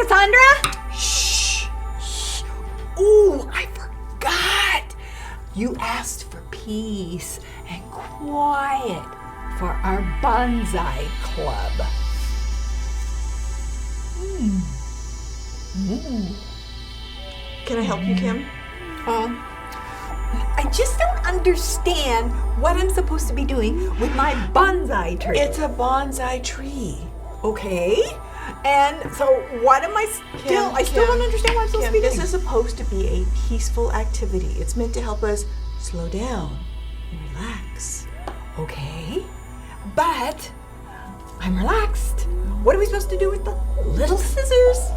Cassandra? Shh. Ooh, I forgot. You asked for peace and quiet for our bonsai club. Can I help you, Kim? I just don't understand what I'm supposed to be doing with my bonsai tree. It's a bonsai tree. Okay. And so what am I still don't understand what I'm supposed to be doing. This is supposed to be a peaceful activity. It's meant to help us slow down and relax. Okay. But I'm relaxed. What are we supposed to do with the little scissors?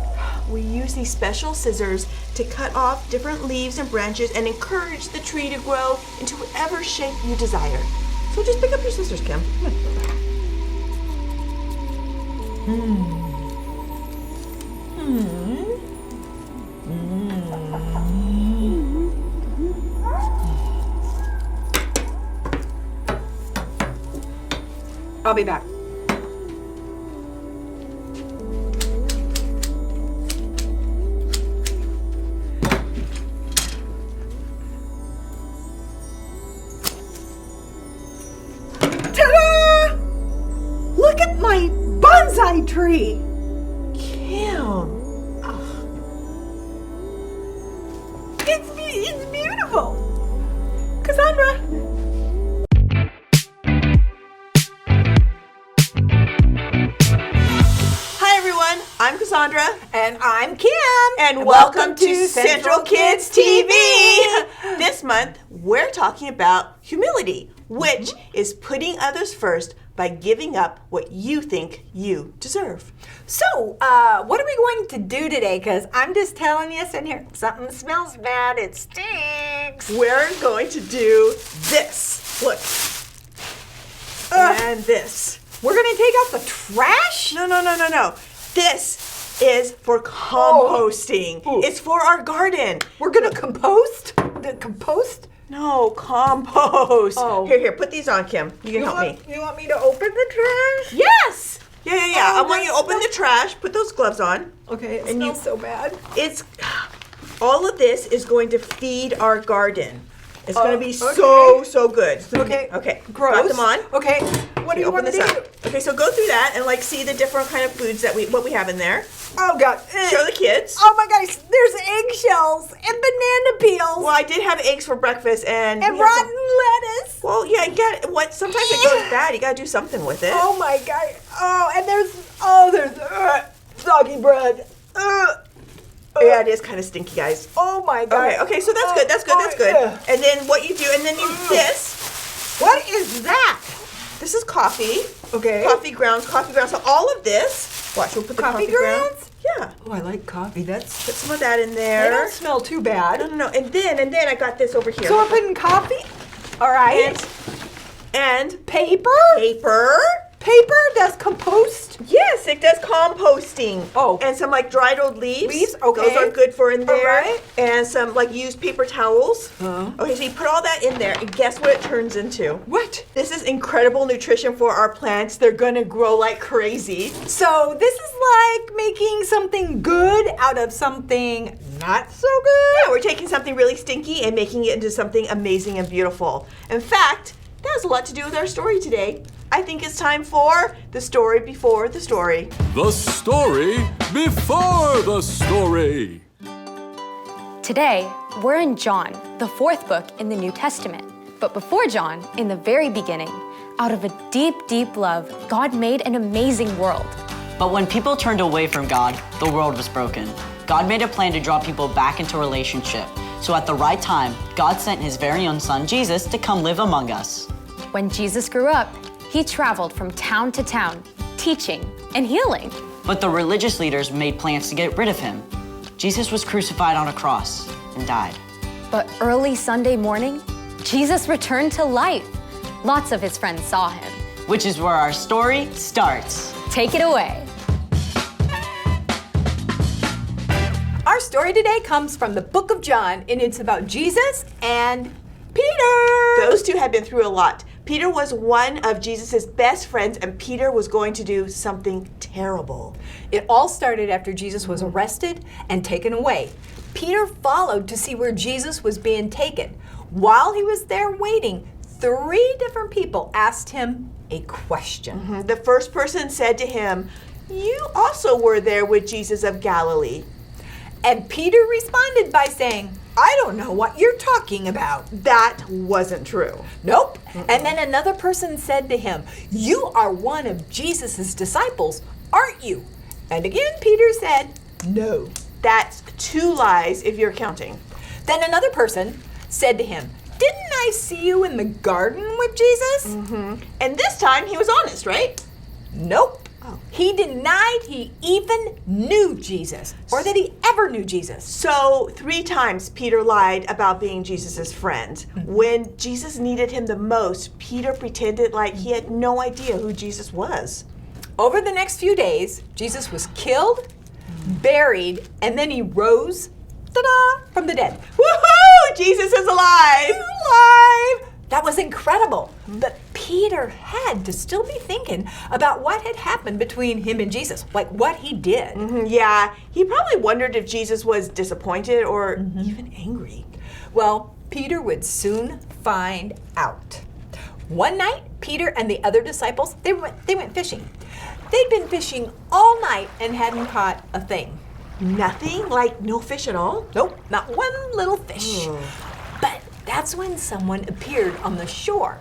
We use these special scissors to cut off different leaves and branches and encourage the tree to grow into whatever shape you desire. So just pick up your scissors, Kim. I'll be back. Ta-da! Look at my bonsai tree. Kim. It's beautiful. Cassandra. Hi, everyone. I'm Cassandra. And I'm Kim. And welcome to Central Kids TV. This month, we're talking about humility, which is putting others first by giving up what you think you deserve. So, what are we going to do today? Because I'm just telling you, sitting here, something smells bad. It stinks. We're going to do this. Look. And this. We're going to take out the trash? No. This is for composting. Oh. It's for our garden. We're going to compost? Compost? No, compost. Oh. Here, put these on, Kim. You can help me. You want me to open the trash? Yes. Yeah. Oh, I want you to open the trash. Put those gloves on. Okay, it And smells so bad. It's all of this is going to feed our garden. It's going to be okay. so good. Okay. Gross. Got them on. Okay. What do you want to do? Okay, so go through that and see the different kind of foods that what we have in there. Oh God. Show the kids. Oh my gosh, there's eggshells and banana peels. Well, I did have eggs for breakfast and rotten lettuce. Well, yeah, you got what? Sometimes it goes bad. You got to do something with it. Oh my God. Oh, and there's soggy bread. Yeah, it is kind of stinky, guys. Oh my God. Okay, so that's good. That's good. Yeah. And then what you do, and then you this. What is that? This is coffee. Okay. Coffee grounds. So all of this. Watch, we'll put the coffee grounds. Yeah. Oh, I like coffee. Put some of that in there. They don't smell too bad. No. And then I got this over here. So we're putting coffee. All right. And paper. Paper does compost. Yes, it does composting. Oh. And some dried old leaves. Okay. Those are good for in there. All right. And some used paper towels. Uh-huh. Okay, so you put all that in there, and guess what it turns into? What? This is incredible nutrition for our plants. They're gonna grow like crazy. So this is like making something good out of something not so good? Yeah, we're taking something really stinky and making it into something amazing and beautiful. In fact, that has a lot to do with our story today. I think it's time for the story before the story. The story before the story. Today, we're in John, the 4th book in the New Testament. But before John, in the very beginning, out of a deep, deep love, God made an amazing world. But when people turned away from God, the world was broken. God made a plan to draw people back into relationship. So at the right time, God sent his very own son, Jesus, to come live among us. When Jesus grew up, he traveled from town to town, teaching and healing. But the religious leaders made plans to get rid of him. Jesus was crucified on a cross and died. But early Sunday morning, Jesus returned to life. Lots of his friends saw him. Which is where our story starts. Take it away. Our story today comes from the book of John, and it's about Jesus and Peter. Those two had been through a lot, Peter was one of Jesus' best friends, and Peter was going to do something terrible. It all started after Jesus was arrested and taken away. Peter followed to see where Jesus was being taken. While he was there waiting, 3 different people asked him a question. The first person said to him, "You also were there with Jesus of Galilee." And Peter responded by saying, "I don't know what you're talking about." That wasn't true. Nope. And then another person said to him, "You are one of Jesus' disciples, aren't you?" And again, Peter said, "No." That's 2 lies if you're counting. Then another person said to him, "Didn't I see you in the garden with Jesus?" And this time he was honest, right? Nope. He denied he even knew Jesus or that he ever knew Jesus. So 3 times Peter lied about being Jesus' friend. When Jesus needed him the most, Peter pretended like he had no idea who Jesus was. Over the next few days, Jesus was killed, buried, and then he rose, ta-da, from the dead. Woohoo! Jesus is alive! Alive! That was incredible. But Peter had to still be thinking about what had happened between him and Jesus, like what he did. Yeah, he probably wondered if Jesus was disappointed or even angry. Well, Peter would soon find out. One night, Peter and the other disciples, they went fishing. They'd been fishing all night and hadn't caught a thing. Nothing? Like no fish at all? Nope, not one little fish. But that's when someone appeared on the shore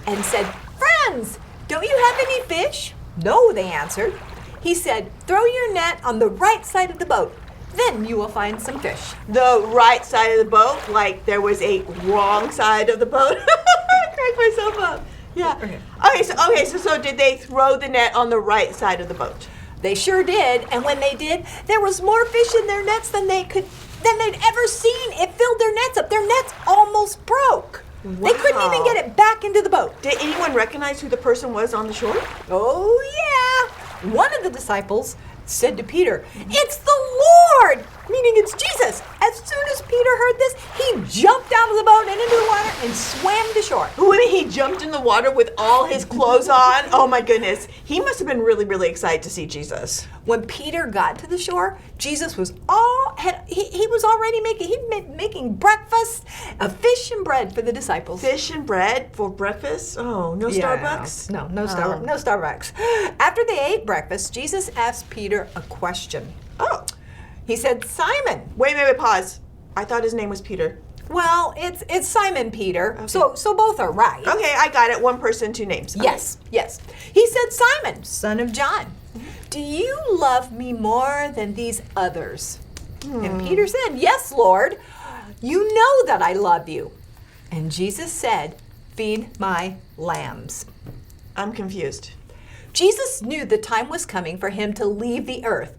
and said, "Friends, don't you have any fish?" "No," they answered. He said, "Throw your net on the right side of the boat. Then you will find some fish." The right side of the boat? Like there was a wrong side of the boat? I cracked myself up. Yeah. Okay, so did they throw the net on the right side of the boat? They sure did, and when they did, there was more fish in their nets than they'd ever seen. It filled their nets up. Their nets almost broke. They couldn't even get it back into the boat. Did anyone recognize who the person was on the shore? Oh, yeah. One of the disciples said to Peter, "It's the Lord," meaning it's Jesus. As soon as Peter heard this, he jumped out of the boat and into the water and swam to shore. When he jumped in the water with all his clothes on? Oh my goodness. He must have been really, really excited to see Jesus. When Peter got to the shore, Jesus was already making breakfast of fish and bread for the disciples. Fish and bread for breakfast? Oh, no Starbucks? No Starbucks. After they ate breakfast, Jesus asked Peter a question. Oh. He said, "Simon." Wait, pause. I thought his name was Peter. Well, it's Simon Peter, okay. So both are right. Okay, I got it. 1 person, 2 names. Okay. Yes. He said, "Simon, son of John, do you love me more than these others?" And Peter said, "Yes, Lord. You know that I love you." And Jesus said, "Feed my lambs." I'm confused. Jesus knew the time was coming for him to leave the earth,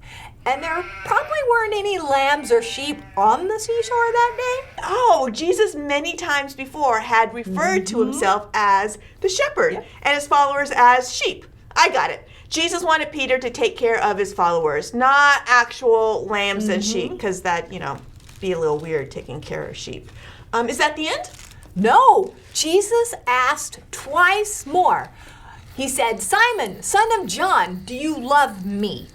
and there probably weren't any lambs or sheep on the seashore that day. Oh, Jesus many times before had referred to himself as the shepherd and his followers as sheep. I got it. Jesus wanted Peter to take care of his followers, not actual lambs and sheep, because that, be a little weird taking care of sheep. Is that the end? No, Jesus asked twice more. He said, "Simon, son of John, do you love me?"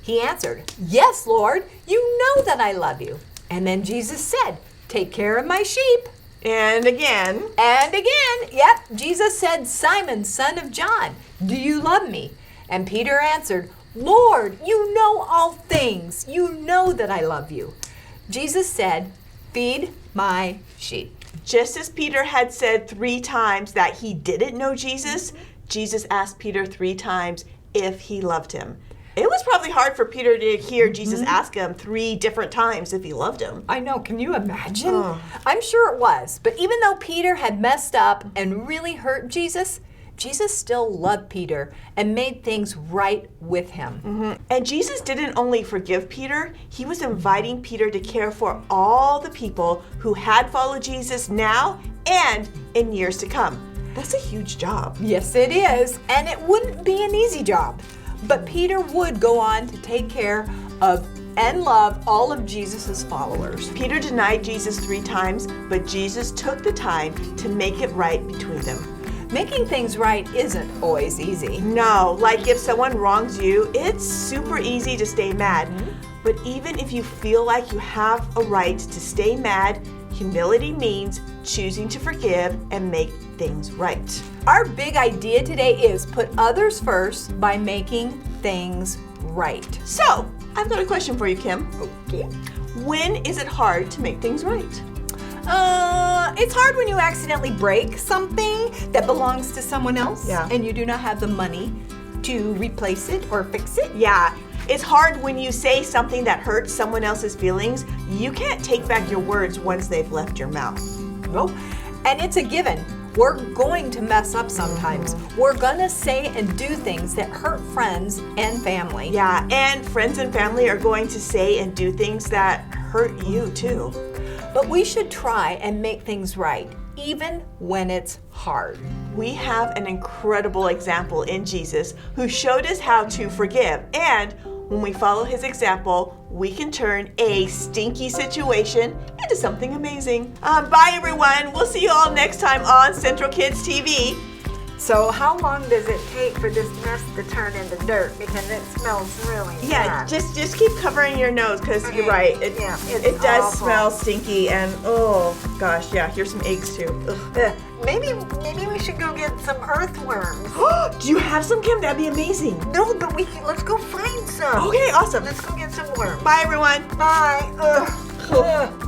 He answered, "Yes, Lord, you know that I love you." And then Jesus said, "Take care of my sheep." And again. Yep, Jesus said, "Simon, son of John, do you love me?" And Peter answered, "Lord, you know all things. You know that I love you." Jesus said, "Feed my sheep." Just as Peter had said 3 times that he didn't know Jesus, Jesus asked Peter 3 times if he loved him. It was probably hard for Peter to hear Jesus ask him 3 different times if he loved him. I know, can you imagine? I'm sure it was. But even though Peter had messed up and really hurt Jesus, Jesus still loved Peter and made things right with him. And Jesus didn't only forgive Peter, he was inviting Peter to care for all the people who had followed Jesus now and in years to come. That's a huge job. Yes, it is. And it wouldn't be an easy job. But Peter would go on to take care of and love all of Jesus' followers. Peter denied Jesus 3 times, but Jesus took the time to make it right between them. Making things right isn't always easy. No, like if someone wrongs you, it's super easy to stay mad. But even if you feel like you have a right to stay mad, humility means choosing to forgive and make things right. Our big idea today is put others first by making things right. So, I've got a question for you, Kim. Okay. When is it hard to make things right? It's hard when you accidentally break something that belongs to someone else and you do not have the money to replace it or fix it. Yeah, it's hard when you say something that hurts someone else's feelings. You can't take back your words once they've left your mouth. Nope. And it's a given. We're going to mess up sometimes. We're gonna say and do things that hurt friends and family. Yeah, and friends and family are going to say and do things that hurt you too. But we should try and make things right, even when it's hard. We have an incredible example in Jesus who showed us how to forgive. And when we follow his example, we can turn a stinky situation into something amazing. Bye, everyone. We'll see you all next time on Central Kids TV. So how long does it take for this mess to turn into dirt? Because it smells really Yeah, bad. just keep covering your nose because you're right. It it's does awful. smell stinky and oh gosh, yeah. Here's some eggs too. Ugh. Maybe we should go get some earthworms. Do you have some, Kim? That'd be amazing. No, but let's go find some. Okay, awesome. Let's go get some worms. Bye, everyone. Bye. Ugh. Ugh.